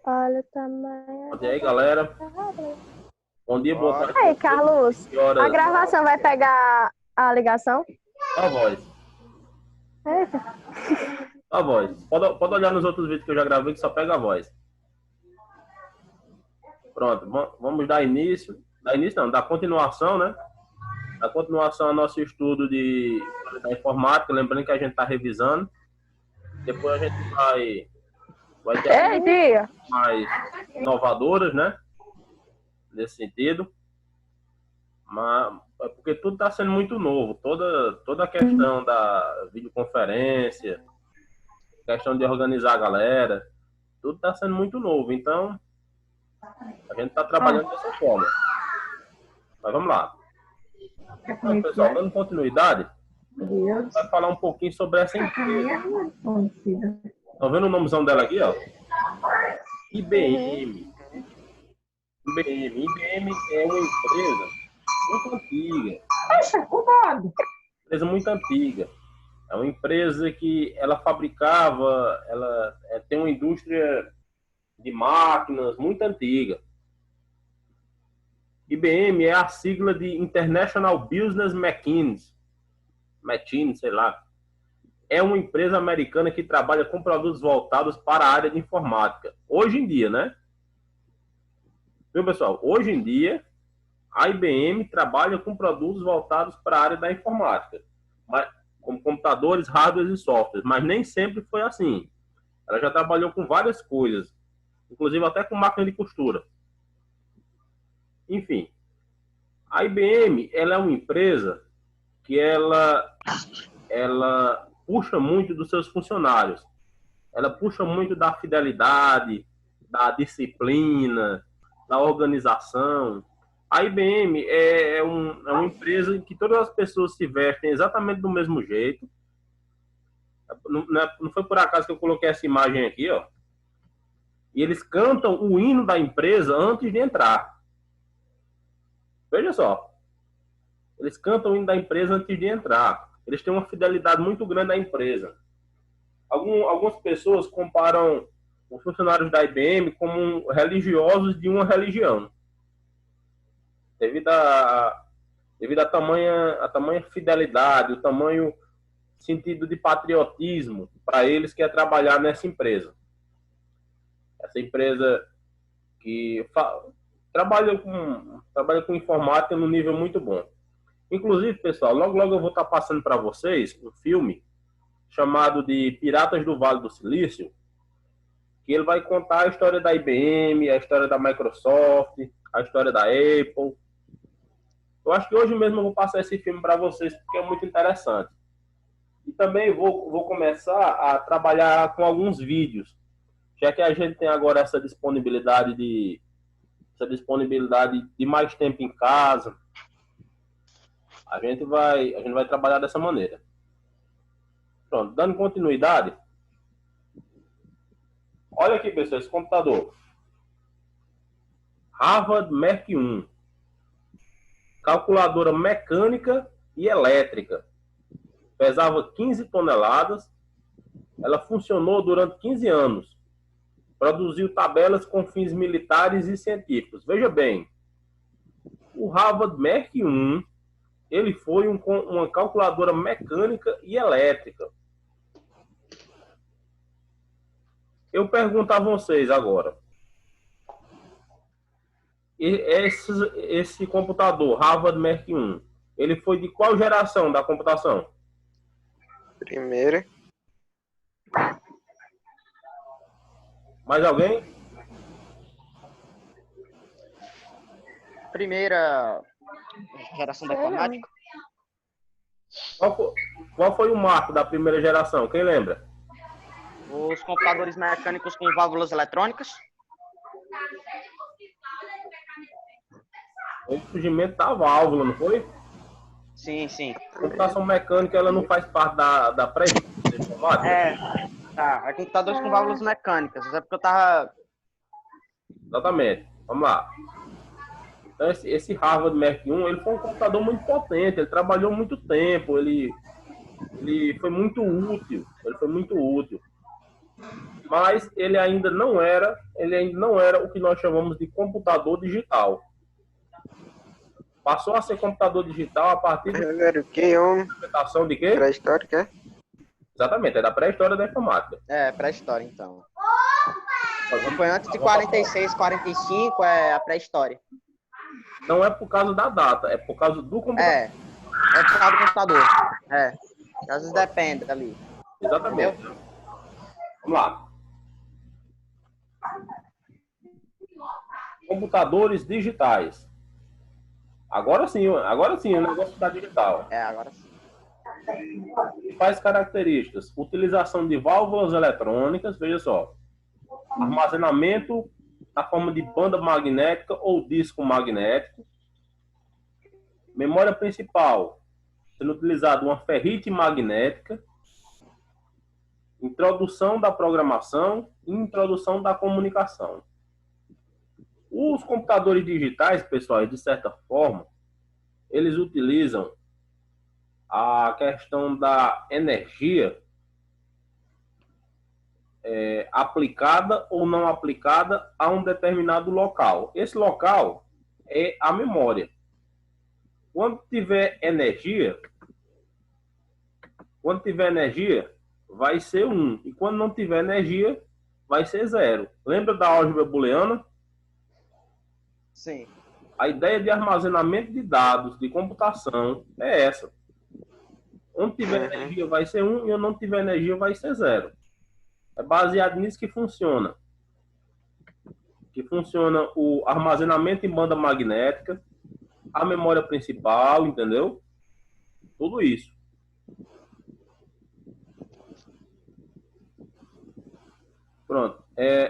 Olha o tamanho. E aí, galera? Bom dia, boa tarde. Aí, Carlos, a gravação vai pegar a ligação? Só a voz. Eita. Só a voz. Pode olhar nos outros vídeos que eu já gravei que só pega a voz. Pronto, vamos dar início. Dar início não, dar continuação, né? Dar continuação ao nosso estudo da informática. Lembrando que a gente está revisando. Depois a gente vai ter Ei, tia! mais inovadoras, né? Nesse sentido. Mas é porque tudo está sendo muito novo. Toda a questão da videoconferência, questão de organizar a galera, tudo está sendo muito novo. Então, a gente está trabalhando dessa forma. Mas vamos lá. Então, pessoal, dando continuidade, vai falar um pouquinho sobre essa empresa. Estão vendo o nomezão dela aqui, ó? IBM. IBM é uma empresa muito antiga. Empresa muito antiga. É uma empresa que ela fabricava, ela tem uma indústria de máquinas muito antiga. IBM é a sigla de International Business Machines, sei lá. É uma empresa americana que trabalha com produtos voltados para a área de informática. Hoje em dia, né? Viu, pessoal? Hoje em dia, a IBM trabalha com produtos voltados para a área da informática, como computadores, hardware e softwares, mas nem sempre foi assim. Ela já trabalhou com várias coisas, inclusive até com máquina de costura. Enfim, a IBM ela é uma empresa que ela puxa muito dos seus funcionários. Ela puxa muito da fidelidade, da disciplina, da organização. A IBM é uma empresa em que todas as pessoas se vestem exatamente do mesmo jeito. Não foi por acaso que eu coloquei essa imagem aqui, ó. E eles cantam o hino da empresa antes de entrar. Veja só. Eles cantam o hino da empresa antes de entrar. Eles têm uma fidelidade muito grande à empresa. Algumas pessoas comparam os funcionários da IBM como religiosos de uma religião. Devido a tamanha fidelidade, o tamanho sentido de patriotismo para eles que é trabalhar nessa empresa. Essa empresa que trabalha com informática num nível muito bom. Inclusive, pessoal, logo eu vou estar passando para vocês um filme chamado de Piratas do Vale do Silício, que ele vai contar a história da IBM, a história da Microsoft, a história da Apple. Eu acho que hoje mesmo eu vou passar esse filme para vocês, porque é muito interessante. E também vou começar a trabalhar com alguns vídeos, já que a gente tem agora essa disponibilidade de mais tempo em casa. A gente vai trabalhar dessa maneira. Pronto, dando continuidade. Olha aqui, pessoal, esse computador. Harvard Mark I. Calculadora mecânica e elétrica. Pesava 15 toneladas. Ela funcionou durante 15 anos. Produziu tabelas com fins militares e científicos. Veja bem, o Harvard Mark I, ele foi uma calculadora mecânica e elétrica. Eu pergunto a vocês agora. Esse computador, Harvard Mark I, ele foi de qual geração da computação? Primeira. Mais alguém? Primeira geração da informática. Qual foi o marco da primeira geração? Quem lembra? Os computadores mecânicos com válvulas eletrônicas. O surgimento da válvula, não foi? Sim, sim. A computação mecânica, ela não faz parte da pré-informática? É computadores com válvulas mecânicas. É porque eu tava... Exatamente. Vamos lá. Então, esse Harvard Mark I, ele foi um computador muito potente, ele trabalhou muito tempo, ele foi muito útil. mas ele ainda não era o que nós chamamos de computador digital. Passou a ser computador digital a partir da Era o que, homem? implementação de quê? Pré-histórica, é? Exatamente, é da pré-história da informática. É, pré-história, então. Foi antes de 46, 45, é a pré-história. Não é por causa da data, é por causa do computador. É por causa do computador. É. Às vezes depende ali. Exatamente. Entendeu? Vamos lá. Computadores digitais. Agora sim, o negócio está digital. É, agora sim. Principais características: utilização de válvulas eletrônicas, veja só, armazenamento na forma de banda magnética ou disco magnético, memória principal, sendo utilizada uma ferrite magnética, introdução da programação e introdução da comunicação. Os computadores digitais, pessoal, de certa forma, eles utilizam a questão da energia aplicada ou não aplicada a um determinado local. Esse local é a memória. Quando tiver energia, vai ser 1. E quando não tiver energia, vai ser 0. Lembra da álgebra booleana? Sim. A ideia de armazenamento de dados, de computação, é essa. Onde tiver energia vai ser 1 e onde não tiver energia vai ser 0. É baseado nisso que funciona. Que funciona o armazenamento em banda magnética, a memória principal, entendeu? Tudo isso. Pronto.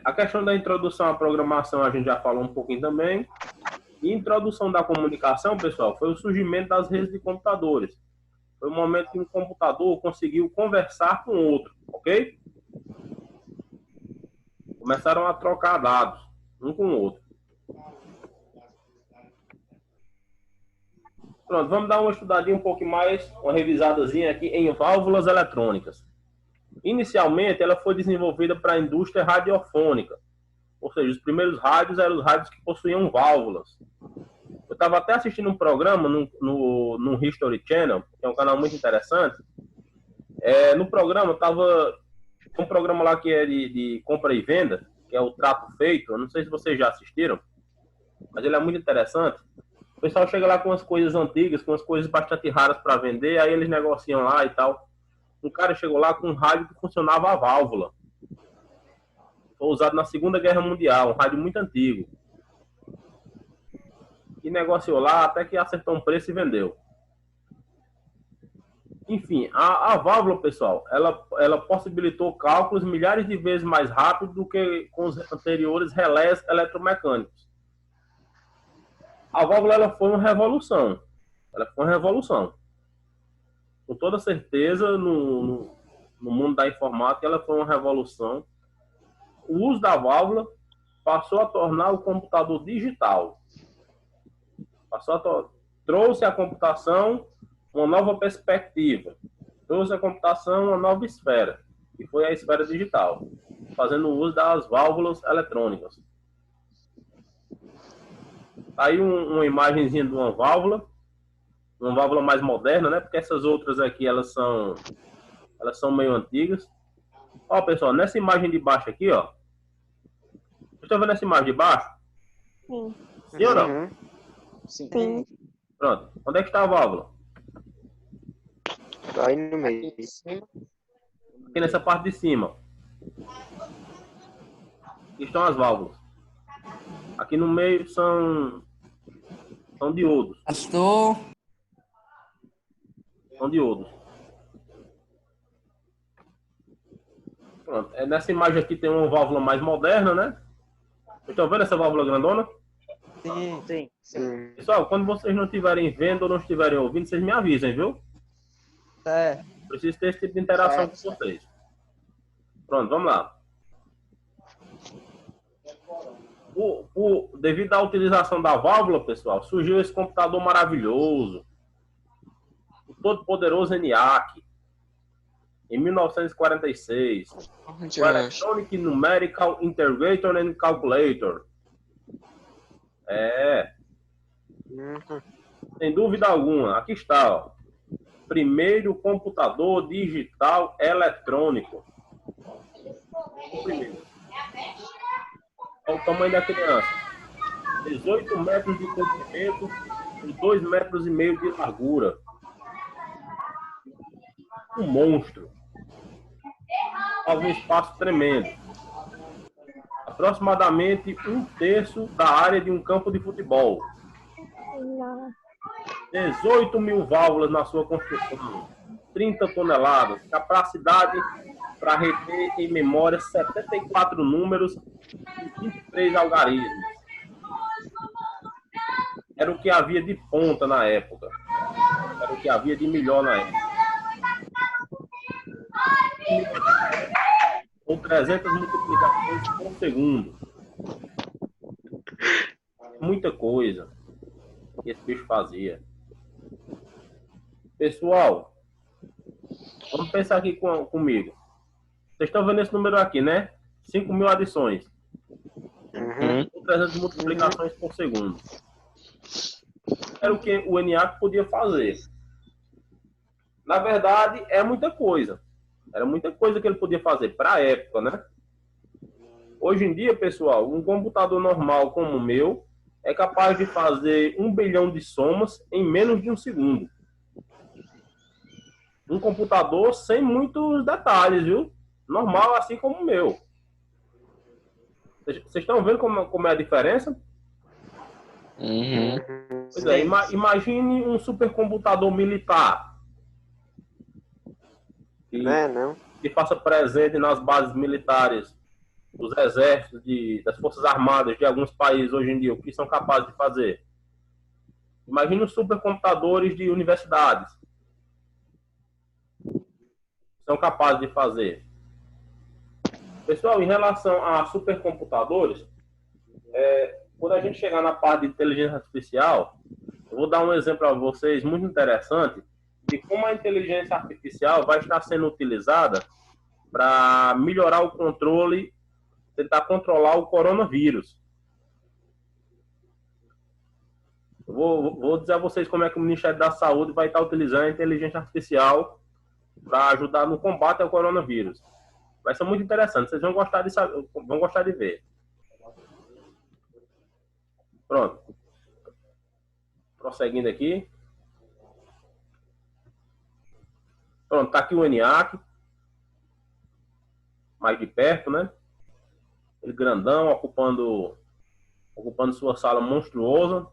A questão da introdução à programação a gente já falou um pouquinho também. E introdução da comunicação, pessoal, foi o surgimento das redes de computadores. Foi o momento que um computador conseguiu conversar com outro, ok? Começaram a trocar dados, um com o outro. Pronto, vamos dar uma estudadinha um pouco mais, uma revisadazinha aqui em válvulas eletrônicas. Inicialmente, ela foi desenvolvida para a indústria radiofônica. Ou seja, os primeiros rádios eram os rádios que possuíam válvulas. Eu estava até assistindo um programa no History Channel, que é um canal muito interessante. No programa, um programa lá que é de compra e venda, que é o Trato Feito. Eu não sei se vocês já assistiram, mas ele é muito interessante. O pessoal chega lá com umas coisas antigas, com umas coisas bastante raras para vender, aí eles negociam lá e tal. Um cara chegou lá com um rádio que funcionava a válvula. Foi usado na Segunda Guerra Mundial, um rádio muito antigo. E negociou lá até que acertou um preço e vendeu. Enfim, a válvula, pessoal, ela possibilitou cálculos milhares de vezes mais rápido do que com os anteriores relés eletromecânicos. A válvula ela foi uma revolução. Com toda certeza, no mundo da informática, ela foi uma revolução. O uso da válvula passou a tornar o computador digital. Trouxe à computação uma nova perspectiva. Trouxe à computação uma nova esfera, que foi a esfera digital, fazendo uso das válvulas eletrônicas. Aí uma imagenzinha de uma válvula mais moderna, né? Porque essas outras aqui, elas são meio antigas. Ó, pessoal, nessa imagem de baixo aqui, ó. Vocês estão vendo essa imagem de baixo? Sim. Sim ou não? Sim. Sim. Pronto. Onde é que está a válvula? Tá aí no meio. Aqui nessa parte de cima. Aqui estão as válvulas. Aqui no meio são diodos. Pastor. São diodos. Pronto. Nessa imagem aqui tem uma válvula mais moderna, né? Vocês estão vendo essa válvula grandona? Sim. Sim. Sim. Pessoal, quando vocês não estiverem vendo ou não estiverem ouvindo, vocês me avisem, viu? É. Preciso ter esse tipo de interação Certo. com vocês. Pronto, vamos lá. Devido à utilização da válvula, pessoal, surgiu esse computador maravilhoso, o todo-poderoso ENIAC. Em 1946, o Electronic Numerical Integrator and Calculator. Sem dúvida alguma. Aqui está, ó. Primeiro computador digital eletrônico. O primeiro. Olha o tamanho da criança. 18 metros de comprimento e 2,5 metros de largura. Um monstro. Faz um espaço tremendo. Aproximadamente 1/3 da área de um campo de futebol. 18 mil válvulas na sua construção. 30 toneladas. Capacidade para reter em memória 74 números e 23 algarismos. Era o que havia de ponta na época. Era o que havia de melhor na época. Com 300 multiplicações por segundo. Muita coisa que esse bicho fazia. Pessoal, vamos pensar aqui comigo. Vocês estão vendo esse número aqui, né? 5 mil adições. Com 300 multiplicações por segundo. Era o que o ENIAC podia fazer. Na verdade, é muita coisa. Era muita coisa que ele podia fazer para a época, né? Hoje em dia, pessoal, um computador normal como o meu é capaz de fazer 1 bilhão de somas em menos de um segundo. Um computador sem muitos detalhes, viu? Normal, assim como o meu. Vocês estão vendo como é a diferença? Pois é, imagine um supercomputador militar que faça presente nas bases militares dos exércitos, das forças armadas de alguns países hoje em dia, o que são capazes de fazer. Imagine os supercomputadores de universidades. São capazes de fazer. Pessoal, em relação a supercomputadores, quando a gente chegar na parte de inteligência artificial, eu vou dar um exemplo a vocês muito interessante de como a inteligência artificial vai estar sendo utilizada para melhorar o controle, tentar controlar o coronavírus. Eu vou dizer a vocês como é que o Ministério da Saúde vai estar utilizando a inteligência artificial para ajudar no combate ao coronavírus. Vai ser muito interessante, vocês vão gostar de saber, vão gostar de ver. Pronto. Prosseguindo aqui. Pronto, tá aqui o ENIAC. Mais de perto, né? Ele grandão, ocupando sua sala monstruosa.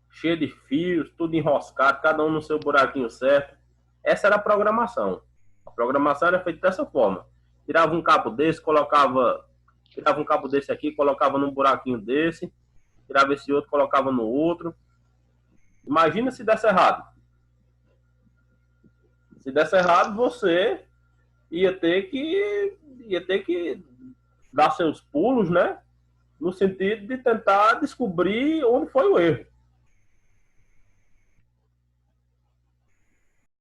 Cheio de fios, tudo enroscado, cada um no seu buraquinho certo. Essa era a programação. A programação era feita dessa forma. Tirava um cabo desse, tirava um cabo desse aqui, colocava num buraquinho desse, tirava esse outro, colocava no outro. Imagina se desse errado. Se desse errado, você ia ter que dar seus pulos, né? No sentido de tentar descobrir onde foi o erro.